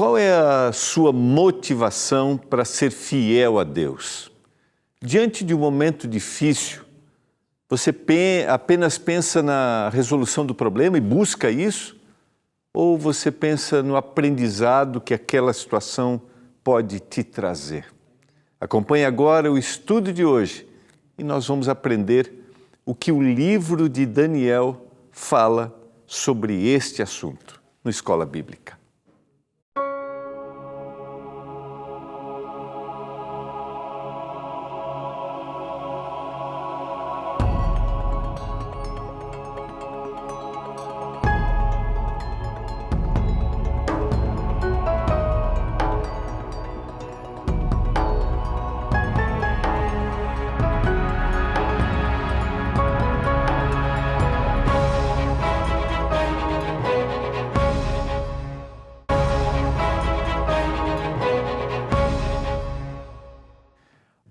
Qual é a sua motivação para ser fiel a Deus? Diante de um momento difícil, você apenas pensa na resolução do problema e busca isso? Ou você pensa no aprendizado que aquela situação pode te trazer? Acompanhe agora o estudo de hoje e nós vamos aprender o que o livro de Daniel fala sobre este assunto no Escola Bíblica.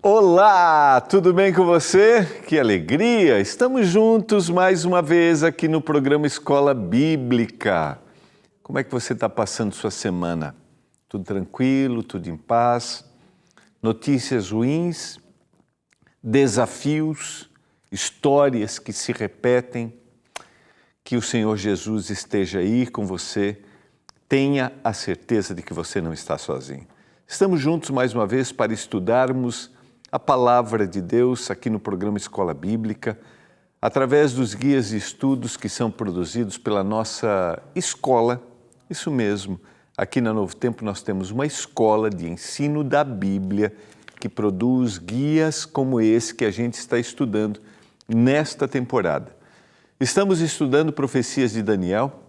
Olá, tudo bem com você? Que alegria! Estamos juntos mais uma vez aqui no programa Escola Bíblica. Como é que você está passando sua semana? Tudo tranquilo, tudo em paz? Notícias ruins? Desafios? Histórias que se repetem? Que o Senhor Jesus esteja aí com você. Tenha a certeza de que você não está sozinho. Estamos juntos mais uma vez para estudarmos a Palavra de Deus aqui no programa Escola Bíblica, através dos guias e estudos que são produzidos pela nossa escola. Isso mesmo, aqui na Novo Tempo nós temos uma escola de ensino da Bíblia que produz guias como esse que a gente está estudando nesta temporada. Estamos estudando Profecias de Daniel,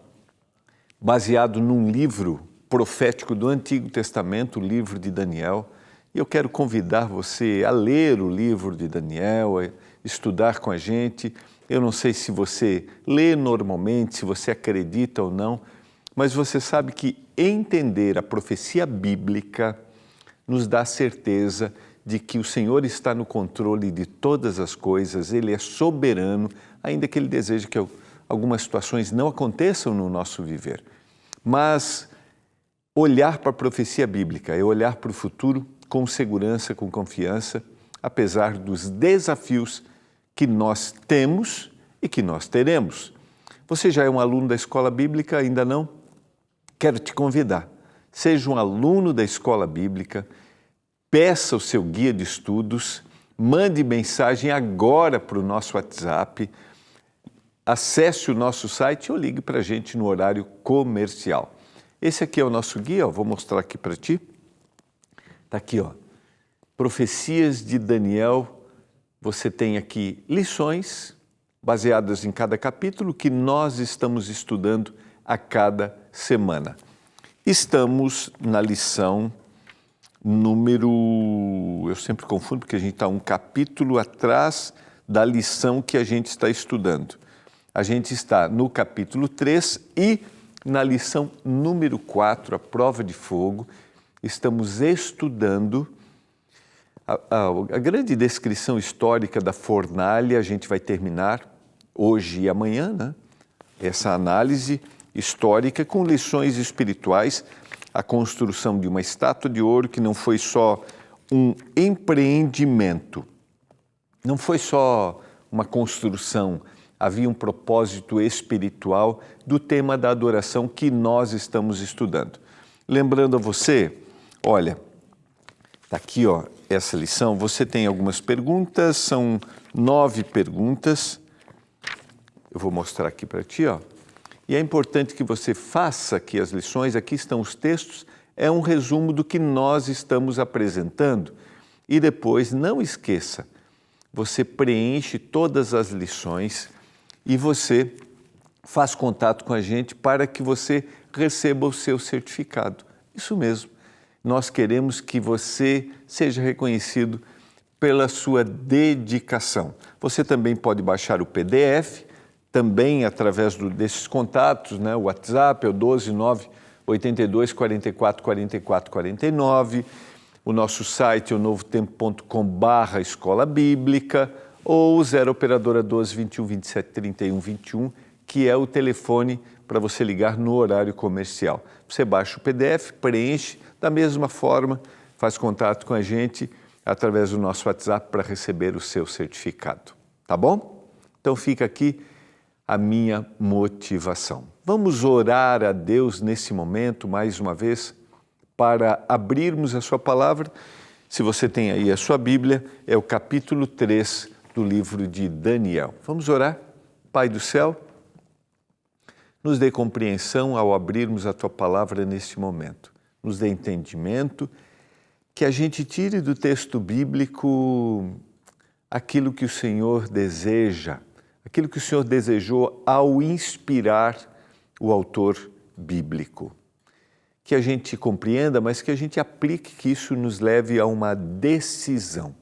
baseado num livro profético do Antigo Testamento, o livro de Daniel. E eu quero convidar você a ler o livro de Daniel, a estudar com a gente. Eu não sei se você lê normalmente, se você acredita ou não, mas você sabe que entender a profecia bíblica nos dá certeza de que o Senhor está no controle de todas as coisas, Ele é soberano, ainda que Ele deseje que algumas situações não aconteçam no nosso viver. Mas olhar para a profecia bíblica é olhar para o futuro com segurança, com confiança, apesar dos desafios que nós temos e que nós teremos. Você já é um aluno da Escola Bíblica? Ainda não? Quero te convidar. Seja um aluno da Escola Bíblica, peça o seu guia de estudos, mande mensagem agora para o nosso WhatsApp, acesse o nosso site ou ligue para a gente no horário comercial. Esse aqui é o nosso guia, vou mostrar aqui para ti. Está aqui, Profecias de Daniel. Você tem aqui lições baseadas em cada capítulo que nós estamos estudando a cada semana. Estamos na lição número... Eu sempre confundo porque a gente está um capítulo atrás da lição que a gente está estudando. A gente está no capítulo 3 e na lição número 4, a prova de fogo. Estamos estudando a grande descrição histórica da fornalha. A gente vai terminar hoje e amanhã, né? Essa análise histórica com lições espirituais, a construção de uma estátua de ouro que não foi só um empreendimento, não foi só uma construção, havia um propósito espiritual do tema da adoração que nós estamos estudando. Lembrando a você, olha, está aqui essa lição, você tem algumas perguntas, são 9 perguntas, eu vou mostrar aqui para ti, e é importante que você faça aqui as lições, aqui estão os textos, é um resumo do que nós estamos apresentando, e depois, não esqueça, você preenche todas as lições e você faz contato com a gente para que você receba o seu certificado. Isso mesmo. Nós queremos que você seja reconhecido pela sua dedicação. Você também pode baixar o PDF, também através desses contatos, né? O WhatsApp é o 129 82 44 44 49, o nosso site é o novotempo.com/escola bíblica ou 0 operadora 12 21 27 31 21, que é o telefone para você ligar no horário comercial. Você baixa o PDF, preenche, da mesma forma, faz contato com a gente através do nosso WhatsApp para receber o seu certificado. Tá bom? Então fica aqui a minha motivação. Vamos orar a Deus nesse momento, mais uma vez, para abrirmos a sua palavra. Se você tem aí a sua Bíblia, é o capítulo 3 do livro de Daniel. Vamos orar? Pai do céu, nos dê compreensão ao abrirmos a tua palavra neste momento. Nos dê entendimento, que a gente tire do texto bíblico aquilo que o Senhor deseja, aquilo que o Senhor desejou ao inspirar o autor bíblico. Que a gente compreenda, mas que a gente aplique, que isso nos leve a uma decisão.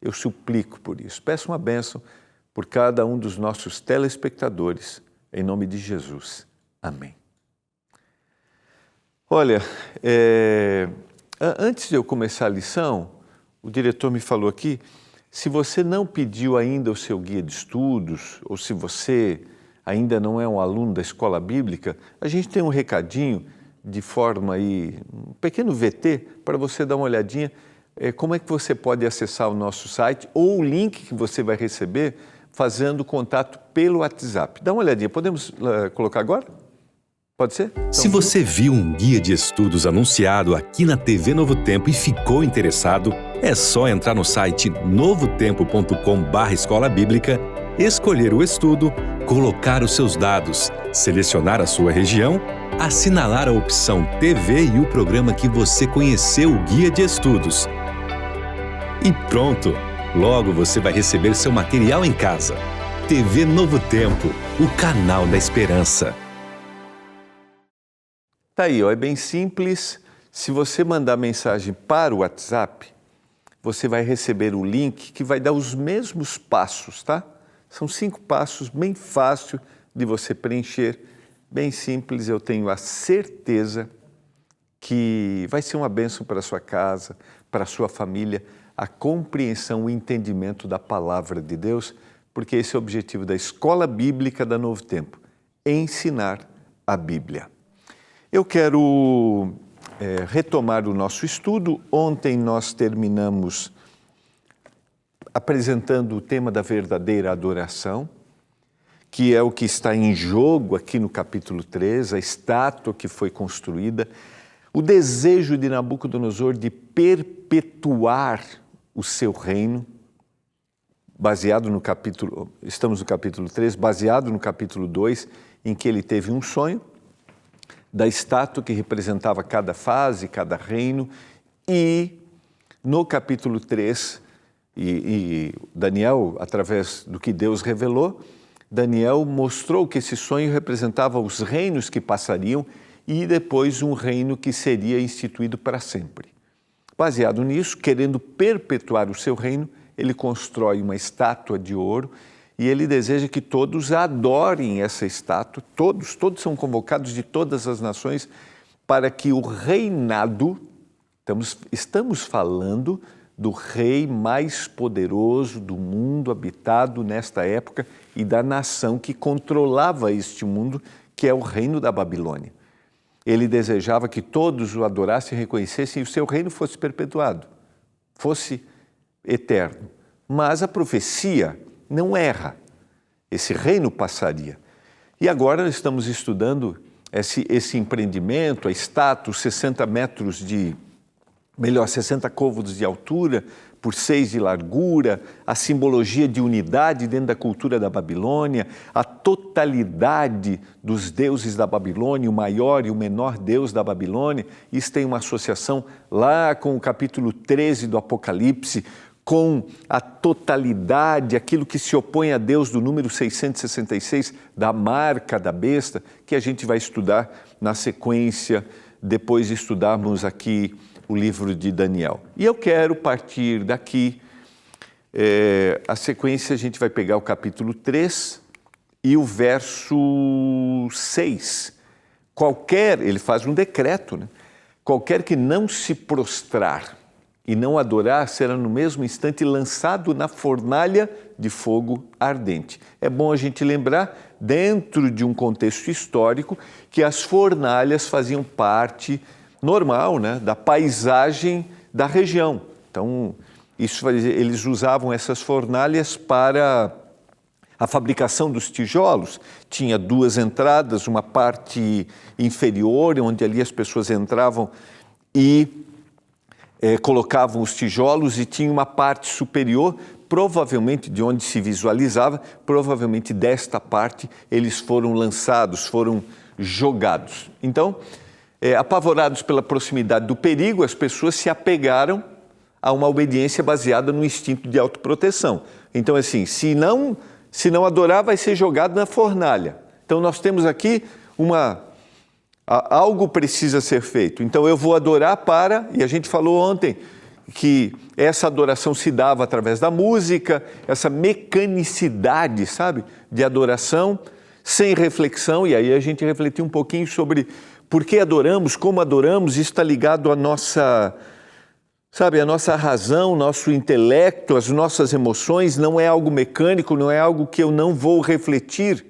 Eu suplico por isso. Peço uma bênção por cada um dos nossos telespectadores, em nome de Jesus. Amém. Olha, antes de eu começar a lição, o diretor me falou aqui, se você não pediu ainda o seu guia de estudos, ou se você ainda não é um aluno da escola bíblica, a gente tem um recadinho de forma aí, um pequeno VT, para você dar uma olhadinha, como é que você pode acessar o nosso site ou o link que você vai receber fazendo contato pelo WhatsApp. Dá uma olhadinha, podemos colocar agora? Pode ser? Então, se você viu um guia de estudos anunciado aqui na TV Novo Tempo e ficou interessado, é só entrar no site novotempo.com/escola bíblica, escolher o estudo, colocar os seus dados, selecionar a sua região, assinalar a opção TV e o programa que você conheceu o guia de estudos. E pronto! Logo você vai receber seu material em casa. TV Novo Tempo, o canal da esperança. Tá aí, ó, é bem simples. Se você mandar mensagem para o WhatsApp, você vai receber o link que vai dar os mesmos passos, tá? São 5 passos, bem fácil de você preencher, bem simples. Eu tenho a certeza que vai ser uma bênção para a sua casa, para a sua família, a compreensão, o entendimento da palavra de Deus, porque esse é o objetivo da Escola Bíblica da Novo Tempo, ensinar a Bíblia. Eu quero retomar o nosso estudo. Ontem nós terminamos apresentando o tema da verdadeira adoração, que é o que está em jogo aqui no capítulo 3, a estátua que foi construída, o desejo de Nabucodonosor de perpetuar o seu reino, baseado no capítulo, estamos no capítulo 3, baseado no capítulo 2, em que ele teve um sonho da estátua que representava cada fase, cada reino, e no capítulo 3, e Daniel, através do que Deus revelou, Daniel mostrou que esse sonho representava os reinos que passariam e depois um reino que seria instituído para sempre. Baseado nisso, querendo perpetuar o seu reino, ele constrói uma estátua de ouro e ele deseja que todos adorem essa estátua, todos são convocados de todas as nações para que o reinado, estamos falando do rei mais poderoso do mundo habitado nesta época e da nação que controlava este mundo, que é o reino da Babilônia. Ele desejava que todos o adorassem e reconhecessem e o seu reino fosse perpetuado, fosse eterno. Mas a profecia não erra, esse reino passaria. E agora nós estamos estudando esse empreendimento, a estátua, 60 côvados de altura, por 6 de largura, a simbologia de unidade dentro da cultura da Babilônia, a totalidade dos deuses da Babilônia, o maior e o menor deus da Babilônia. Isso tem uma associação lá com o capítulo 13 do Apocalipse, com a totalidade, aquilo que se opõe a Deus do número 666, da marca da besta, que a gente vai estudar na sequência, depois de estudarmos aqui o livro de Daniel. E eu quero partir daqui, a sequência a gente vai pegar o capítulo 3 e o verso 6. Ele faz um decreto, né? Qualquer que não se prostrar e não adorar, será no mesmo instante lançado na fornalha de fogo ardente. É bom a gente lembrar, dentro de um contexto histórico, que as fornalhas faziam parte normal, né, da paisagem da região. Então, eles usavam essas fornalhas para a fabricação dos tijolos. Tinha duas entradas, uma parte inferior, onde ali as pessoas entravam e colocavam os tijolos, e tinha uma parte superior, provavelmente de onde se visualizava, provavelmente desta parte eles foram lançados, foram jogados. Então, apavorados pela proximidade do perigo, as pessoas se apegaram a uma obediência baseada no instinto de autoproteção. Então, assim, se não adorar, vai ser jogado na fornalha. Então, nós temos aqui algo precisa ser feito. Então, eu vou adorar e a gente falou ontem que essa adoração se dava através da música, essa mecanicidade, sabe, de adoração, sem reflexão, e aí a gente refletiu um pouquinho sobre por que adoramos, como adoramos. Isso está ligado à nossa, sabe, a nossa razão, nosso intelecto, as nossas emoções. Não é algo mecânico, não é algo que eu não vou refletir.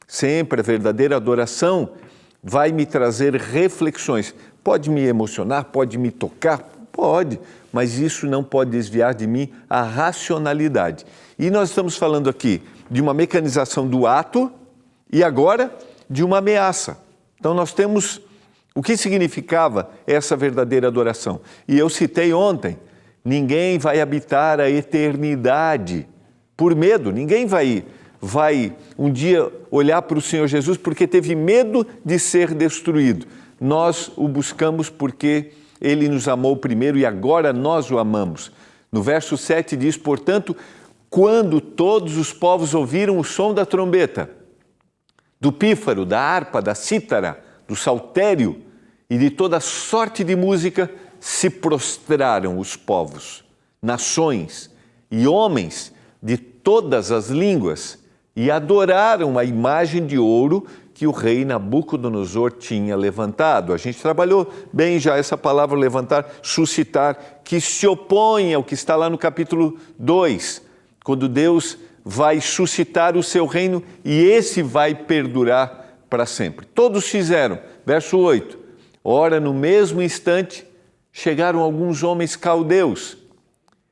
Sempre a verdadeira adoração vai me trazer reflexões. Pode me emocionar, pode me tocar, pode, mas isso não pode desviar de mim a racionalidade. E nós estamos falando aqui de uma mecanização do ato e agora de uma ameaça. Então nós temos o que significava essa verdadeira adoração. E eu citei ontem, ninguém vai habitar a eternidade por medo, ninguém vai um dia olhar para o Senhor Jesus porque teve medo de ser destruído. Nós o buscamos porque Ele nos amou primeiro e agora nós o amamos. No verso 7 diz, portanto, quando todos os povos ouviram o som da trombeta, do pífaro, da harpa, da cítara, do saltério e de toda sorte de música, se prostraram os povos, nações e homens de todas as línguas, e adoraram a imagem de ouro que o rei Nabucodonosor tinha levantado. A gente trabalhou bem já essa palavra levantar, suscitar, que se opõe ao que está lá no capítulo 2, quando Deus vai suscitar o seu reino e esse vai perdurar para sempre. Todos fizeram. Verso 8. Ora, no mesmo instante, chegaram alguns homens caldeus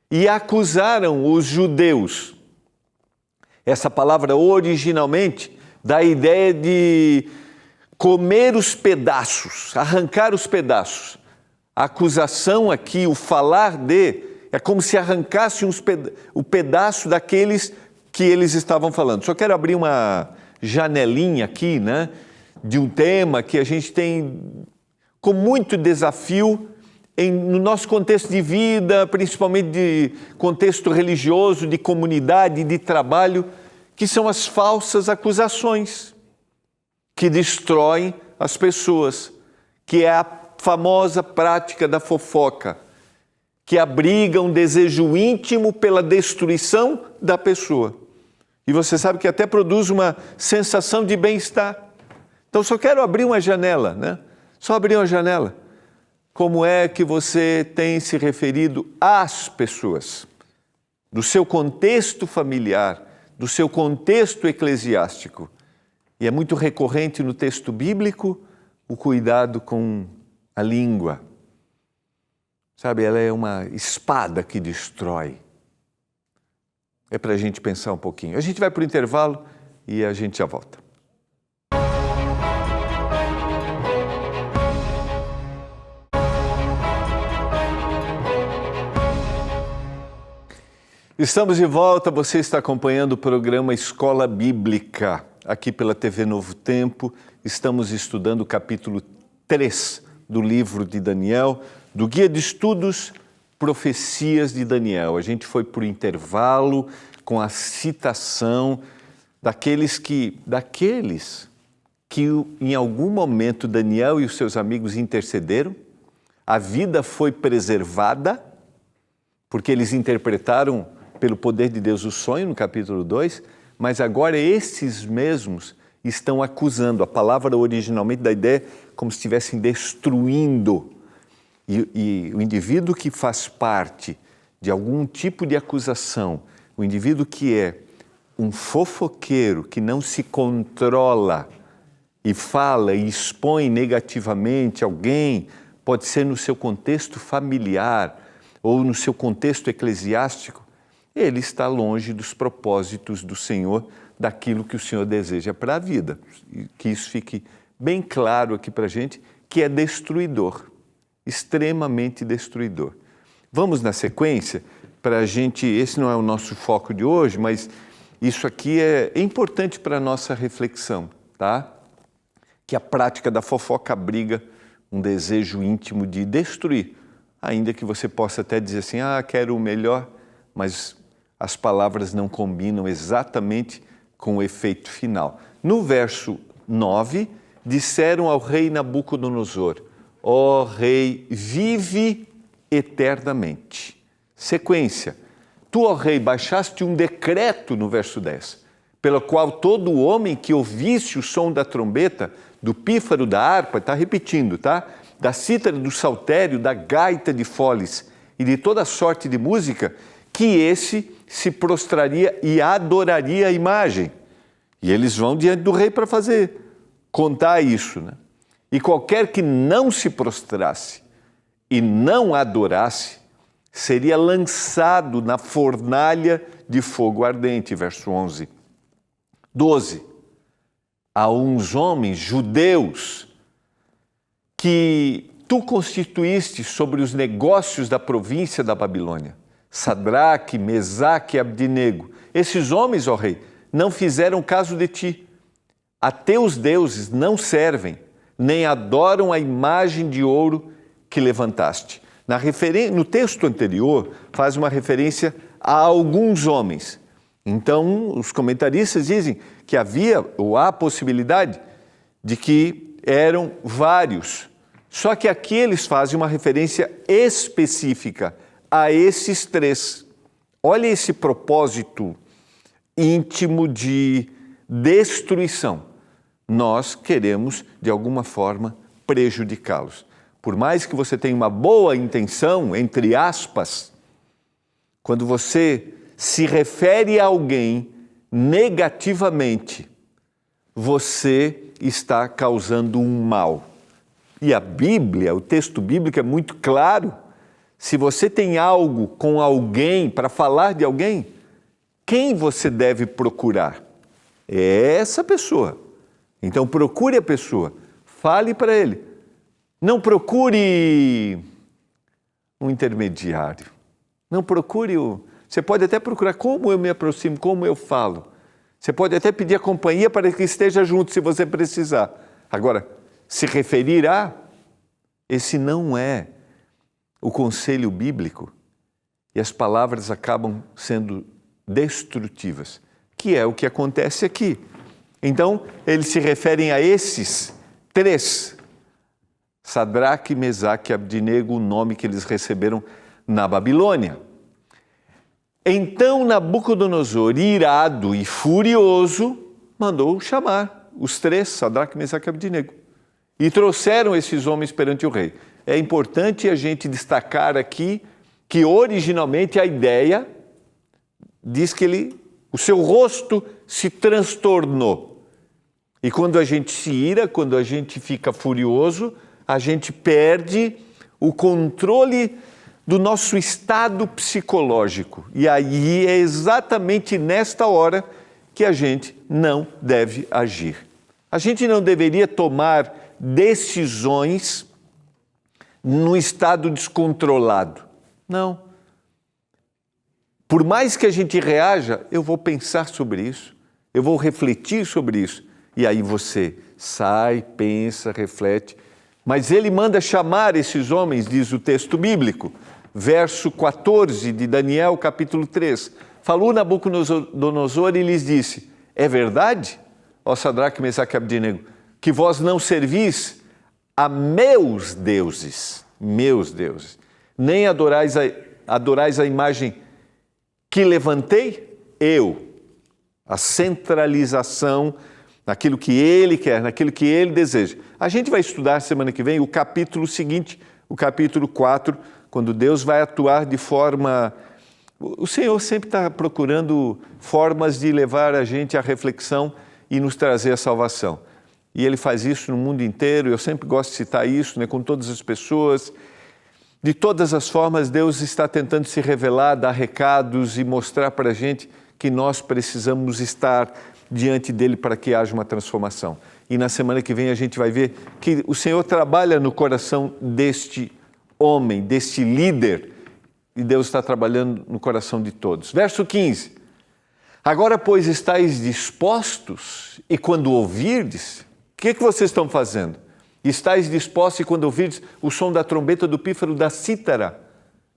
e acusaram os judeus. Essa palavra originalmente dá a ideia de comer os pedaços, arrancar os pedaços. A acusação aqui, o falar é como se arrancasse o pedaço daqueles que eles estavam falando. Só quero abrir uma janelinha aqui, né, de um tema que a gente tem com muito desafio no nosso contexto de vida, principalmente de contexto religioso, de comunidade, de trabalho, que são as falsas acusações que destroem as pessoas, que é a famosa prática da fofoca, que abriga um desejo íntimo pela destruição da pessoa. E você sabe que até produz uma sensação de bem-estar. Então, só quero abrir uma janela, né? Só abrir uma janela. Como é que você tem se referido às pessoas, do seu contexto familiar, do seu contexto eclesiástico? E é muito recorrente no texto bíblico o cuidado com a língua. Sabe, ela é uma espada que destrói. É para a gente pensar um pouquinho. A gente vai para o intervalo e a gente já volta. Estamos de volta, você está acompanhando o programa Escola Bíblica, aqui pela TV Novo Tempo. Estamos estudando o capítulo 3 do livro de Daniel, do Guia de Estudos Profecias de Daniel. A gente foi por intervalo com a citação daqueles que em algum momento Daniel e os seus amigos intercederam, a vida foi preservada, porque eles interpretaram pelo poder de Deus o sonho no capítulo 2, mas agora esses mesmos estão acusando. A palavra originalmente dá ideia como se estivessem destruindo. E o indivíduo que faz parte de algum tipo de acusação, o indivíduo que é um fofoqueiro, que não se controla e fala e expõe negativamente alguém, pode ser no seu contexto familiar ou no seu contexto eclesiástico, ele está longe dos propósitos do Senhor, daquilo que o Senhor deseja para a vida. E que isso fique bem claro aqui para a gente, que é destruidor, extremamente destruidor. Vamos na sequência, para a gente, esse não é o nosso foco de hoje, mas isso aqui é importante para a nossa reflexão, tá? Que a prática da fofoca abriga um desejo íntimo de destruir, ainda que você possa até dizer assim, quero o melhor, mas as palavras não combinam exatamente com o efeito final. No verso 9, disseram ao rei Nabucodonosor, ó rei, vive eternamente. Sequência, tu, ó rei, baixaste um decreto, no verso 10, pelo qual todo homem que ouvisse o som da trombeta, do pífaro, da harpa, está repetindo, tá? Da cítara, do saltério, da gaita de foles e de toda sorte de música, que esse se prostraria e adoraria a imagem. E eles vão diante do rei para contar isso, né? E qualquer que não se prostrasse e não adorasse, seria lançado na fornalha de fogo ardente, verso 11. 12. Há uns homens judeus que tu constituíste sobre os negócios da província da Babilônia, Sadraque, Mesaque e Abdinego. Esses homens, ó rei, não fizeram caso de ti. A teus deuses não servem, nem adoram a imagem de ouro que levantaste. No texto anterior, faz uma referência a alguns homens. Então, os comentaristas dizem que havia ou há a possibilidade de que eram vários. Só que aqui eles fazem uma referência específica a esses três. Olha esse propósito íntimo de destruição. Nós queremos, de alguma forma, prejudicá-los. Por mais que você tenha uma boa intenção, entre aspas, quando você se refere a alguém negativamente, você está causando um mal. E a Bíblia, o texto bíblico é muito claro. Se você tem algo com alguém, para falar de alguém, quem você deve procurar? É essa pessoa. Então procure a pessoa, fale para ele. Não procure um intermediário. Não procure Você pode até procurar como eu me aproximo, como eu falo. Você pode até pedir a companhia para que esteja junto se você precisar. Agora, se referir a, esse não é o conselho bíblico. E as palavras acabam sendo destrutivas, que é o que acontece aqui. Então, eles se referem a esses três, Sadraque, Mesaque e Abdinego, o nome que eles receberam na Babilônia. Então Nabucodonosor, irado e furioso, mandou chamar os três, Sadraque, Mesaque e Abdinego, e trouxeram esses homens perante o rei. É importante a gente destacar aqui que originalmente a ideia diz que o seu rosto se transtornou. E quando a gente se ira, quando a gente fica furioso, a gente perde o controle do nosso estado psicológico. E aí é exatamente nesta hora que a gente não deve agir. A gente não deveria tomar decisões num estado descontrolado. Não. Por mais que a gente reaja, eu vou pensar sobre isso, eu vou refletir sobre isso. E aí você sai, pensa, reflete. Mas ele manda chamar esses homens, diz o texto bíblico, verso 14 de Daniel, capítulo 3. Falou Nabucodonosor e lhes disse, é verdade, ó Sadraque, Mesaque e Abdinego, que vós não servis a meus deuses, nem adorais a imagem que levantei? Eu. A centralização naquilo que ele quer, naquilo que ele deseja. A gente vai estudar semana que vem o capítulo seguinte, o capítulo 4, quando Deus vai atuar de forma... O Senhor sempre está procurando formas de levar a gente à reflexão e nos trazer a salvação. E Ele faz isso no mundo inteiro, eu sempre gosto de citar isso, né, com todas as pessoas. De todas as formas, Deus está tentando se revelar, dar recados e mostrar para a gente que nós precisamos estar diante dEle para que haja uma transformação. E na semana que vem a gente vai ver que o Senhor trabalha no coração deste homem, deste líder, e Deus está trabalhando no coração de todos. Verso 15. Agora, pois, estáis dispostos, e quando ouvirdes, o que vocês estão fazendo? Estáis dispostos, e quando ouvirdes o som da trombeta, do pífaro, da cítara,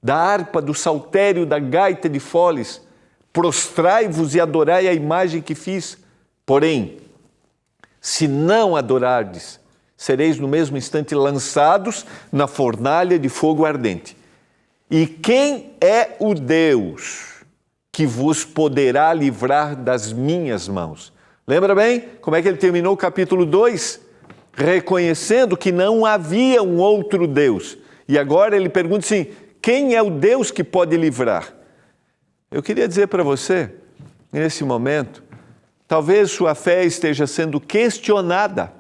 da harpa, do saltério, da gaita de foles, prostrai-vos e adorai a imagem que fiz. Porém, se não adorardes, sereis no mesmo instante lançados na fornalha de fogo ardente. E quem é o Deus que vos poderá livrar das minhas mãos? Lembra bem como é que ele terminou o capítulo 2? Reconhecendo que não havia um outro Deus. E agora ele pergunta assim, quem é o Deus que pode livrar? Eu queria dizer para você, nesse momento, talvez sua fé esteja sendo questionada.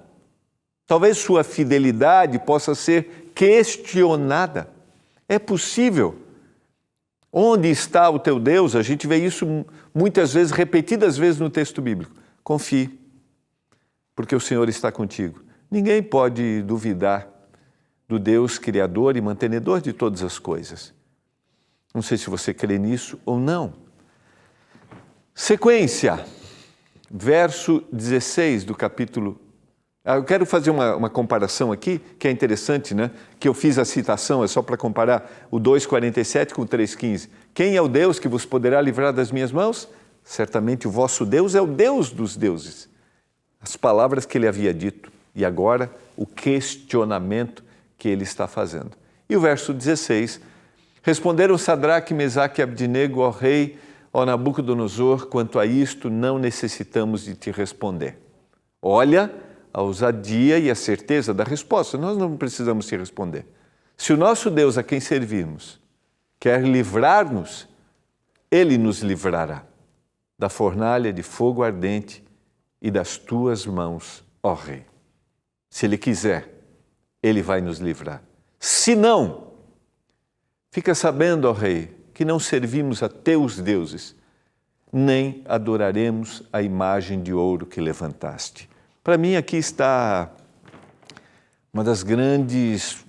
Talvez sua fidelidade possa ser questionada. É possível. Onde está o teu Deus? A gente vê isso muitas vezes, repetidas vezes no texto bíblico. Confie, porque o Senhor está contigo. Ninguém pode duvidar do Deus criador e mantenedor de todas as coisas. Não sei se você crê nisso ou não. Sequência, verso 16 do capítulo. Eu quero fazer uma comparação aqui, que é interessante, né? Que eu fiz a citação, é só para comparar o 2,47 com o 3,15. Quem é o Deus que vos poderá livrar das minhas mãos? Certamente o vosso Deus é o Deus dos deuses. As palavras que ele havia dito. E agora o questionamento que ele está fazendo. E o verso 16. Responderam Sadraque, Mesaque e Abdinego, ó rei, ó Nabucodonosor, quanto a isto não necessitamos de te responder. Olha a ousadia e a certeza da resposta. Nós não precisamos te responder. Se o nosso Deus a quem servimos quer livrar-nos, Ele nos livrará da fornalha de fogo ardente e das tuas mãos, ó Rei. Se Ele quiser, Ele vai nos livrar. Se não, fica sabendo, ó Rei, que não servimos a teus deuses, nem adoraremos a imagem de ouro que levantaste. Para mim, aqui está uma das grandes,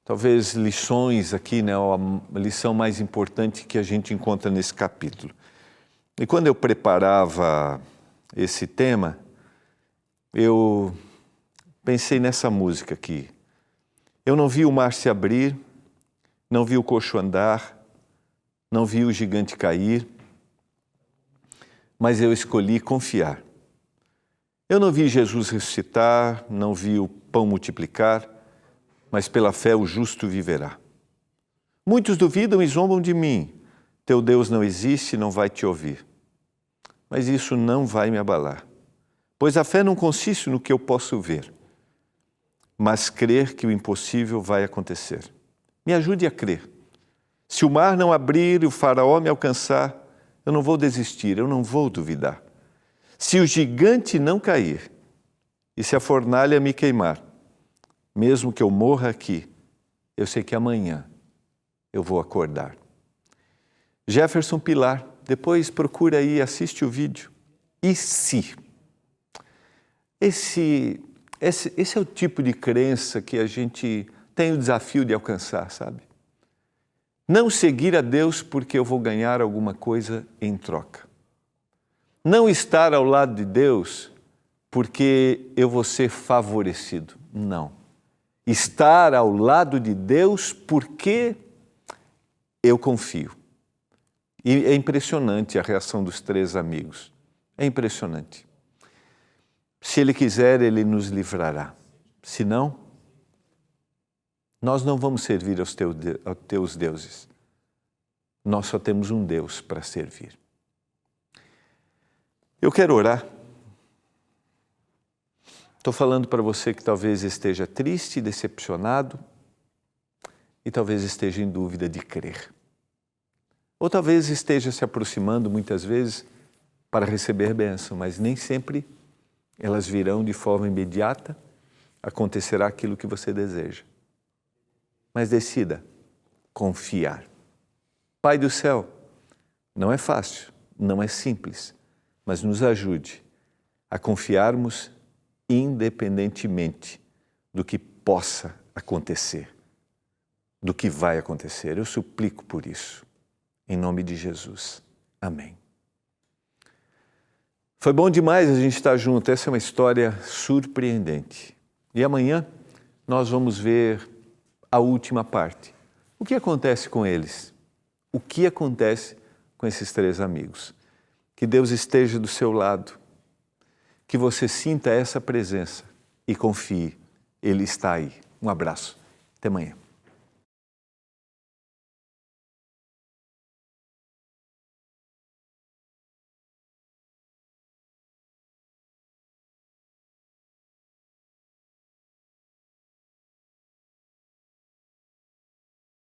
talvez, lições aqui, né? A lição mais importante que a gente encontra nesse capítulo. E quando eu preparava esse tema, eu pensei nessa música aqui. Eu não vi o mar se abrir, não vi o coxo andar, não vi o gigante cair, mas eu escolhi confiar. Eu não vi Jesus ressuscitar, não vi o pão multiplicar, mas pela fé o justo viverá. Muitos duvidam e zombam de mim. Teu Deus não existe e não vai te ouvir. Mas isso não vai me abalar, pois a fé não consiste no que eu posso ver, mas crer que o impossível vai acontecer. Me ajude a crer. Se o mar não abrir e o faraó me alcançar, eu não vou desistir, eu não vou duvidar. Se o gigante não cair e se a fornalha me queimar, mesmo que eu morra aqui, eu sei que amanhã eu vou acordar. Jefferson Pilar, depois procura aí, assiste o vídeo. E se? Esse é o tipo de crença que a gente tem o desafio de alcançar, sabe? Não seguir a Deus porque eu vou ganhar alguma coisa em troca. Não estar ao lado de Deus porque eu vou ser favorecido. Não. Estar ao lado de Deus porque eu confio. E é impressionante a reação dos 3 amigos. É impressionante. Se Ele quiser, Ele nos livrará. Se não, nós não vamos servir aos teus deuses. Nós só temos um Deus para servir. Eu quero orar. Estou falando para você que talvez esteja triste, decepcionado, e talvez esteja em dúvida de crer. Ou talvez esteja se aproximando muitas vezes para receber bênção, mas nem sempre elas virão de forma imediata, acontecerá aquilo que você deseja. Mas decida confiar. Pai do céu, não é fácil, não é simples, mas nos ajude a confiarmos independentemente do que possa acontecer, do que vai acontecer. Eu suplico por isso, em nome de Jesus. Amém. Foi bom demais a gente estar junto, essa é uma história surpreendente. E amanhã nós vamos ver a última parte. O que acontece com eles? O que acontece com esses 3 amigos? Que Deus esteja do seu lado, que você sinta essa presença e confie, Ele está aí. Um abraço, até amanhã.